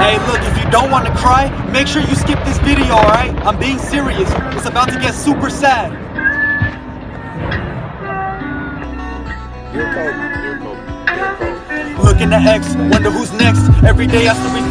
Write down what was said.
Hey, look, if you don't want to cry, make sure you skip this video, alright? I'm being serious. It's about to get super sad. You're Kobe. You're Kobe. You're Kobe. Looking at X, wonder who's next. Every day I still be